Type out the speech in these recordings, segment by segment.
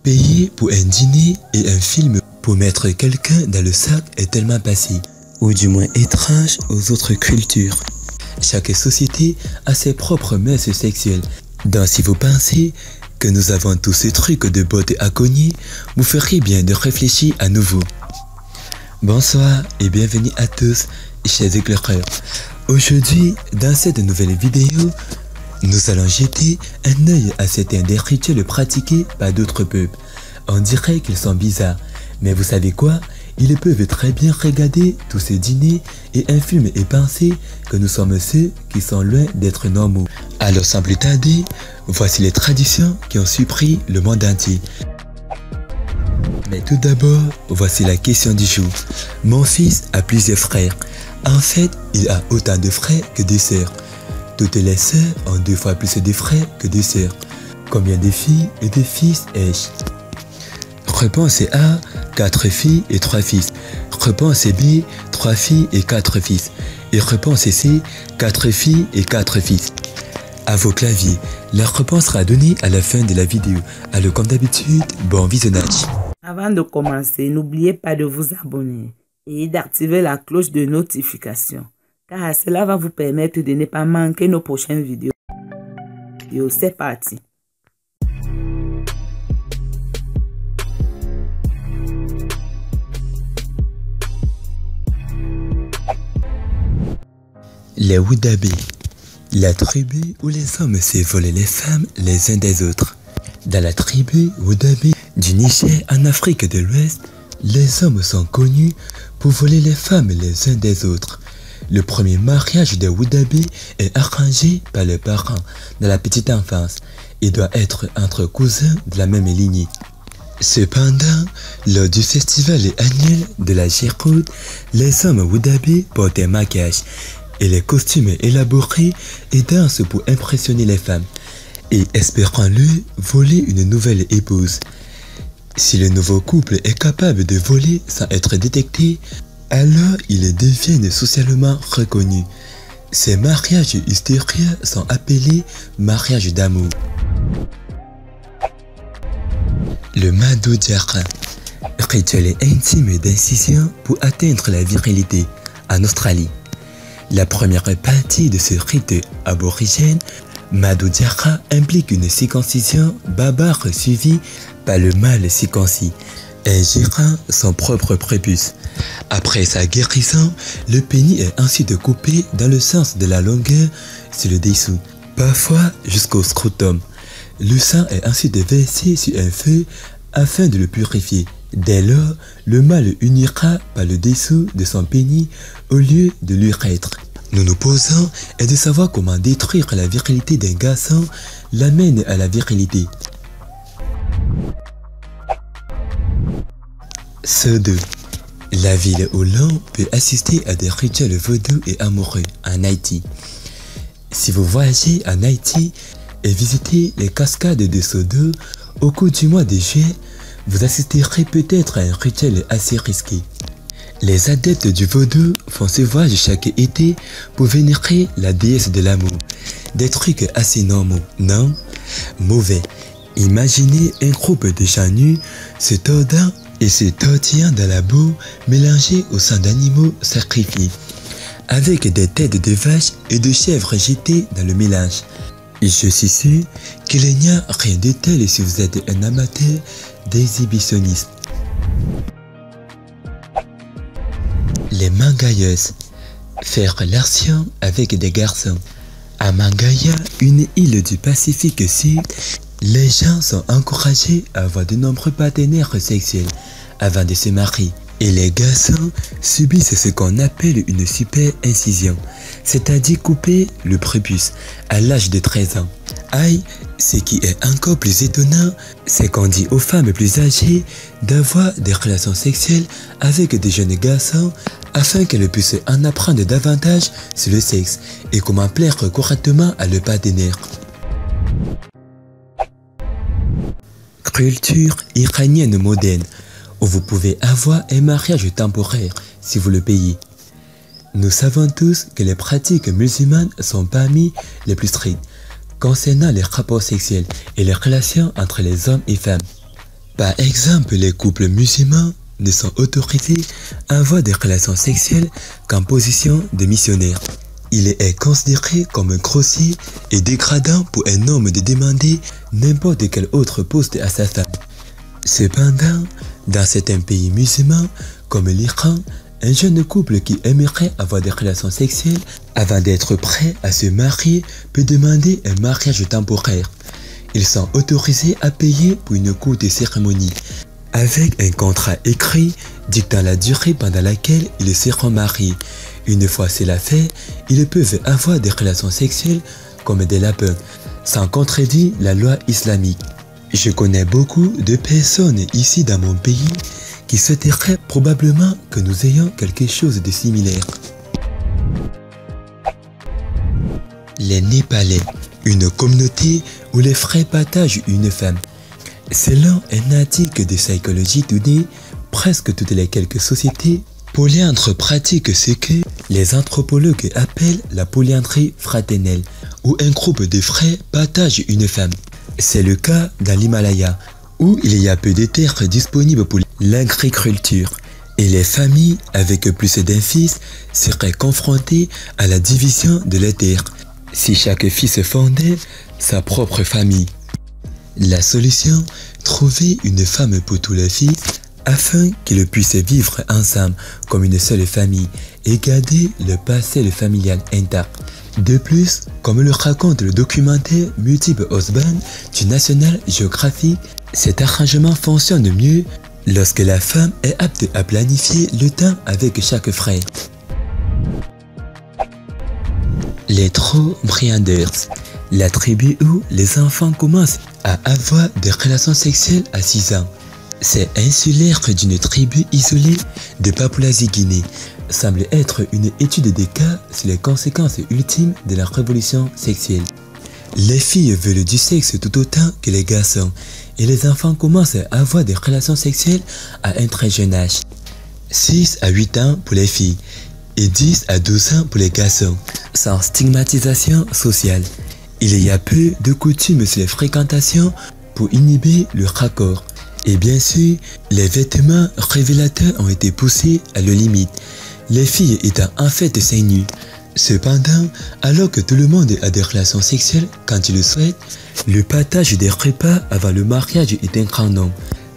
Payer pour un dîner et un film pour mettre quelqu'un dans le sac est tellement passé, ou du moins étrange aux autres cultures. Chaque société a ses propres mœurs sexuelles. Donc si vous pensez que nous avons tous ces trucs de beauté à cogner, vous ferez bien de réfléchir à nouveau. Bonsoir et bienvenue à tous, chers éclaireurs. Aujourd'hui, dans cette nouvelle vidéo, nous allons jeter un œil à certains des rituels pratiqués par d'autres peuples. On dirait qu'ils sont bizarres, mais vous savez quoi? Ils peuvent très bien regarder tous ces dîners et un film et penser que nous sommes ceux qui sont loin d'être normaux. Alors sans plus tarder, voici les traditions qui ont surpris le monde entier. Mais tout d'abord, voici la question du jour. Mon fils a plusieurs frères. En fait, il a autant de frères que de sœurs. Toutes les sœurs ont 2 fois plus de frères que de sœurs. Combien de filles et de fils ai-je? Réponse A, 4 filles et 3 fils. Réponse B, 3 filles et 4 fils. Et réponse C, 4 filles et 4 fils. À vos claviers, la réponse sera donnée à la fin de la vidéo. Alors comme d'habitude, bon visionnage. Avant de commencer, n'oubliez pas de vous abonner et d'activer la cloche de notification, car cela va vous permettre de ne pas manquer nos prochaines vidéos. C'est parti. Les Wodabé, la tribu où les hommes se volent les femmes les uns des autres. Dans la tribu Wodabé du Niger en Afrique de l'Ouest, les hommes sont connus pour voler les femmes les uns des autres. Le premier mariage des Wodabé est arrangé par les parents dans la petite enfance et doit être entre cousins de la même lignée. Cependant, lors du festival annuel de la Géroude, les hommes Wodabé portent un maquillage et les costumes élaborés et dansent pour impressionner les femmes et espérant-le voler une nouvelle épouse. Si le nouveau couple est capable de voler sans être détecté, alors ils deviennent socialement reconnus. Ces mariages hystérieux sont appelés mariages d'amour. Le Mado Diara, rituel intime d'incision pour atteindre la virilité en Australie. La première partie de ce rite aborigène, Mado Diara, implique une circoncision barbare suivie par le mâle circoncis, ingérant son propre prépuce. Après sa guérison, le pénis est ensuite coupé dans le sens de la longueur sur le dessous, parfois jusqu'au scrotum. Le sang est ensuite versé sur un feu afin de le purifier. Dès lors, le mâle unira par le dessous de son pénis au lieu de l'urètre. Nous nous posons est de savoir comment détruire la virilité d'un garçon l'amène à la virilité. Sodo. La ville où l'on peut assister à des rituels vaudous et amoureux en Haïti. Si vous voyagez en Haïti et visitez les cascades de Sodo au cours du mois de juillet, vous assisterez peut-être à un rituel assez risqué. Les adeptes du vaudou font ce voyage chaque été pour vénérer la déesse de l'amour. Des trucs assez normaux, non? Mauvais. Imaginez un groupe de gens nus se tordant et se tortillant dans la boue mélangée au sang d'animaux sacrifiés, avec des têtes de vaches et de chèvres jetées dans le mélange. Je suis sûr qu'il n'y a rien de tel si vous êtes un amateur d'exhibitionnisme. Les Mangaïeuses. Faire l'action avec des garçons. À Mangaïa, une île du Pacifique Sud, les gens sont encouragés à avoir de nombreux partenaires sexuels avant de se marier. Et les garçons subissent ce qu'on appelle une super incision, c'est-à-dire couper le prépuce à l'âge de 13 ans. Aïe, ce qui est encore plus étonnant, c'est qu'on dit aux femmes plus âgées d'avoir des relations sexuelles avec des jeunes garçons afin qu'elles puissent en apprendre davantage sur le sexe et comment plaire correctement à leur partenaire. Culture iranienne moderne, où vous pouvez avoir un mariage temporaire si vous le payez. Nous savons tous que les pratiques musulmanes sont parmi les plus strictes concernant les rapports sexuels et les relations entre les hommes et femmes. Par exemple, les couples musulmans ne sont autorisés à avoir des relations sexuelles qu'en position de missionnaire. Il est considéré comme grossier et dégradant pour un homme de demander n'importe quel autre poste à sa femme. Cependant, dans certains pays musulmans, comme l'Iran, un jeune couple qui aimerait avoir des relations sexuelles avant d'être prêt à se marier peut demander un mariage temporaire. Ils sont autorisés à payer pour une courte cérémonie, avec un contrat écrit dictant la durée pendant laquelle ils seront mariés. Une fois cela fait, ils peuvent avoir des relations sexuelles comme des lapins, sans contredire la loi islamique. Je connais beaucoup de personnes ici dans mon pays qui souhaiteraient probablement que nous ayons quelque chose de similaire. Les Népalais, une communauté où les frères partagent une femme. Selon un article de Psychology Today, presque toutes les quelques sociétés polyandres pratiquent ce que les anthropologues appellent la polyandrie fraternelle, où un groupe de frères partage une femme. C'est le cas dans l'Himalaya, où il y a peu de terres disponibles pour l'agriculture, et les familles avec plus d'un fils seraient confrontées à la division de leurs terres, si chaque fils fondait sa propre famille. La solution, trouver une femme pour tous les fils, afin qu'ils puissent vivre ensemble comme une seule famille et garder le passé familial intact. De plus, comme le raconte le documentaire Multiple Husbands du National Geographic, cet arrangement fonctionne mieux lorsque la femme est apte à planifier le temps avec chaque frère. Les Trobrianders, la tribu où les enfants commencent à avoir des relations sexuelles à 6 ans. C'est insulaire d'une tribu isolée de Papouasie-Guinée, semble être une étude des cas sur les conséquences ultimes de la révolution sexuelle. Les filles veulent du sexe tout autant que les garçons, et les enfants commencent à avoir des relations sexuelles à un très jeune âge. 6 à 8 ans pour les filles, et 10 à 12 ans pour les garçons, sans stigmatisation sociale. Il y a peu de coutumes sur les fréquentations pour inhiber le raccord. Et bien sûr, les vêtements révélateurs ont été poussés à leur limite, les filles étant en fait seins nus. Cependant, alors que tout le monde a des relations sexuelles quand il le souhaite, le partage des repas avant le mariage est un grand nom.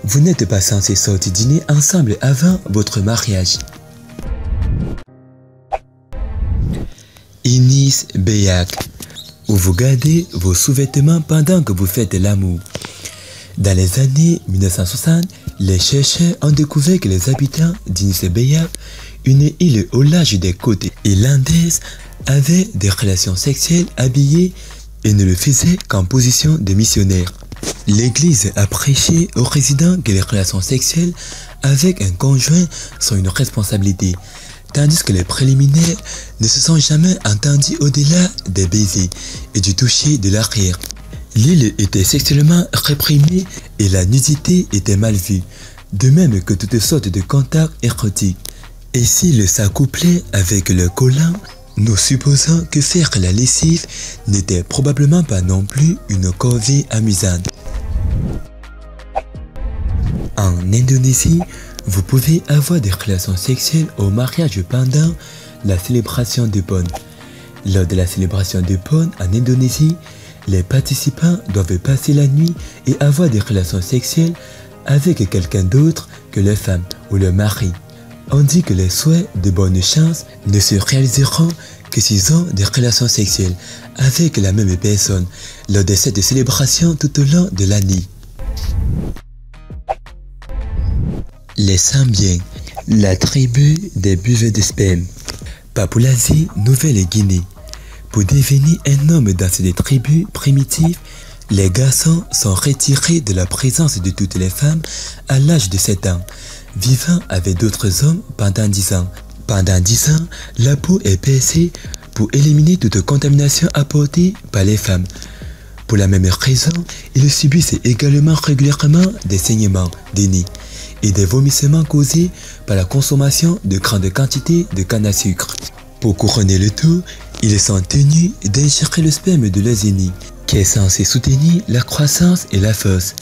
Vous n'êtes pas censé sortir dîner ensemble avant votre mariage. Inis Beyak, où vous gardez vos sous-vêtements pendant que vous faites l'amour. Dans les années 1960, les chercheurs ont découvert que les habitants d'Inis Beyak, une île au large des côtes irlandaises, avaient des relations sexuelles habillées et ne le faisaient qu'en position de missionnaire. L'Église a prêché aux résidents que les relations sexuelles avec un conjoint sont une responsabilité, tandis que les préliminaires ne se sont jamais entendus au-delà des baisers et du toucher de l'arrière. L'île était sexuellement réprimée et la nudité était mal vue, de même que toutes sortes de contacts érotiques. Et s'ils s'accouplaient avec le collant, nous supposons que faire la lessive n'était probablement pas non plus une corvée amusante. En Indonésie, vous pouvez avoir des relations sexuelles au mariage pendant la célébration de Pon. Lors de la célébration de Pon en Indonésie, les participants doivent passer la nuit et avoir des relations sexuelles avec quelqu'un d'autre que leur femme ou leur mari. On dit que les souhaits de bonne chance ne se réaliseront que s'ils ont des relations sexuelles avec la même personne lors de cette célébration tout au long de l'année. Les Sambiens, la tribu des buveurs de sperme. Papouasie-Nouvelle-Guinée. Pour devenir un homme dans cette tribu primitive, les garçons sont retirés de la présence de toutes les femmes à l'âge de 7 ans, vivant avec d'autres hommes pendant 10 ans. Pendant 10 ans, la peau est percée pour éliminer toute contamination apportée par les femmes. Pour la même raison, ils subissent également régulièrement des saignements des nez et des vomissements causés par la consommation de grandes quantités de canne à sucre. Pour couronner le tout, ils sont tenus d'ingérer le sperme de leurs aînés, qui est censé soutenir la croissance et la force.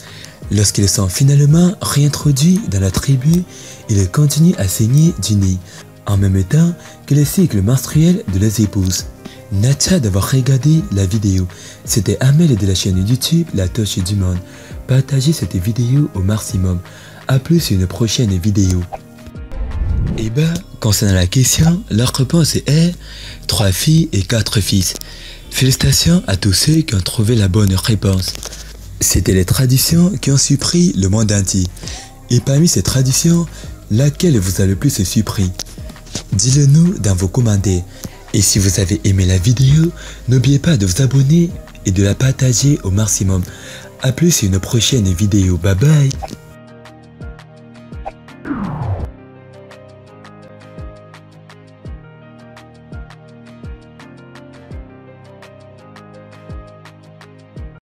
Lorsqu'ils sont finalement réintroduits dans la tribu, ils continuent à saigner du nez, en même temps que le cycle menstruel de leurs épouses. Natcha d'avoir regardé la vidéo. C'était Amel de la chaîne YouTube La Torche du Monde. Partagez cette vidéo au maximum. A plus sur une prochaine vidéo. Et concernant la question, la réponse est 3 filles et 4 fils. Félicitations à tous ceux qui ont trouvé la bonne réponse. C'était les traditions qui ont surpris le monde entier. Et parmi ces traditions, laquelle vous a le plus surpris? Dites-le nous dans vos commentaires. Et si vous avez aimé la vidéo, n'oubliez pas de vous abonner et de la partager au maximum. A plus sur une prochaine vidéo. Bye bye.